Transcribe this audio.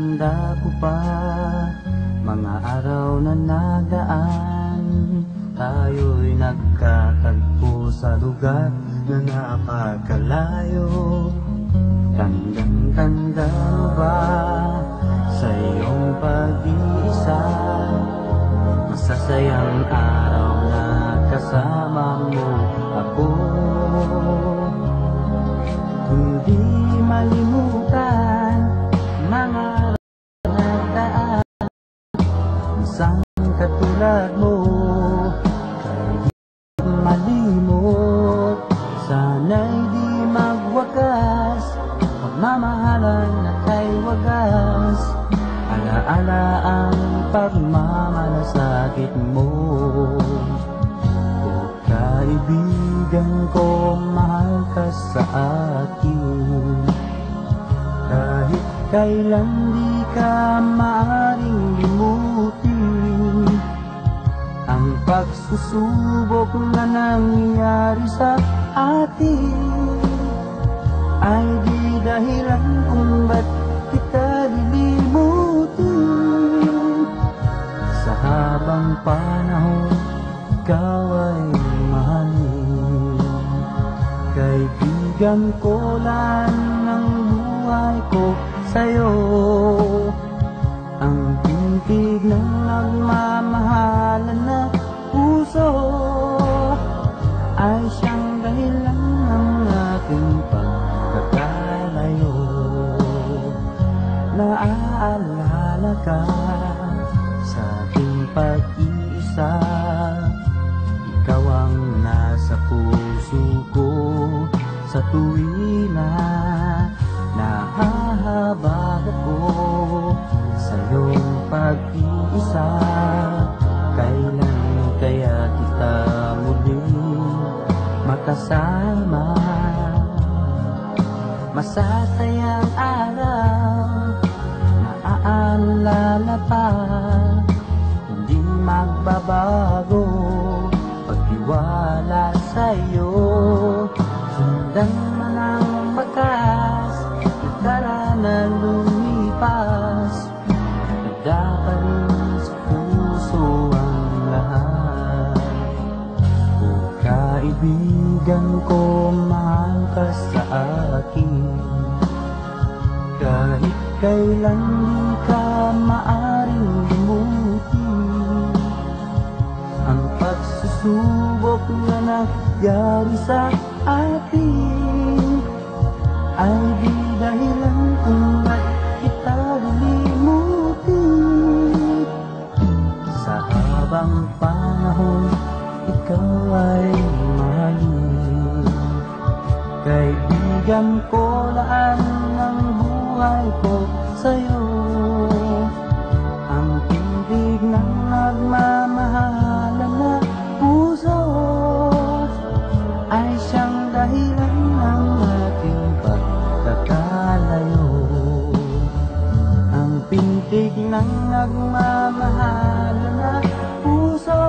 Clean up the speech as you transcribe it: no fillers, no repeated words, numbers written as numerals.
Tanda ko pa mga araw na nagdaan, tayo'y nagkatagpo sa lugar na napakalayo. Tandang-tanda mo ba sa iyong pag-iisa, masasayang araw na kasama mo ako. Hindi malimutan mga nagdaan, isang katulad mo kay di malimot. Sana'y di magwakas, pagmamahalan na kay wagas, alaala ang pagmamalasakit mo. O kaibigan ko, mahal ka sa akin, kahit kailan di ka maaaring limutin ang pagsusubok na nangyari sa atin. Ay di dahilan kung ba't kita lilimutin. Sa habang panahon ikaw ay mahalin, kaibigan ko lang ng buhay ko sa'yo. Ang tintig ng nagmamahalan na puso ay siyang dahilan ng ating pagkakalayo. Naaalala ka sa ating pag-iisa, ikaw ang nasa puso ko sa tuwi na nahahabag ako sa iyong pag-iisa. Kailan kaya kita muling makasama? Masasayang araw, naaalala pa, hindi magbabago pagtiwala sa'yo. Sundan man ang bakas, nagdara na lumipas, nagdapa rin sa puso ang lahat. O kaibigan ko, mahal ka sa akin, kahit kailan di ka maaring limutin ang pagsusubok na nangyari sa atin. Ay di dahilan kung ba't kita lilimutin. Sa habang panahon ikaw ay mahalin, kaibigan ko laan ng buhay ko sa'yo. Ang tindig ng nagmamahalan na puso ay siyang dahilan ng ating pagkakalayo. Ang pintig ng nagmamahalan na puso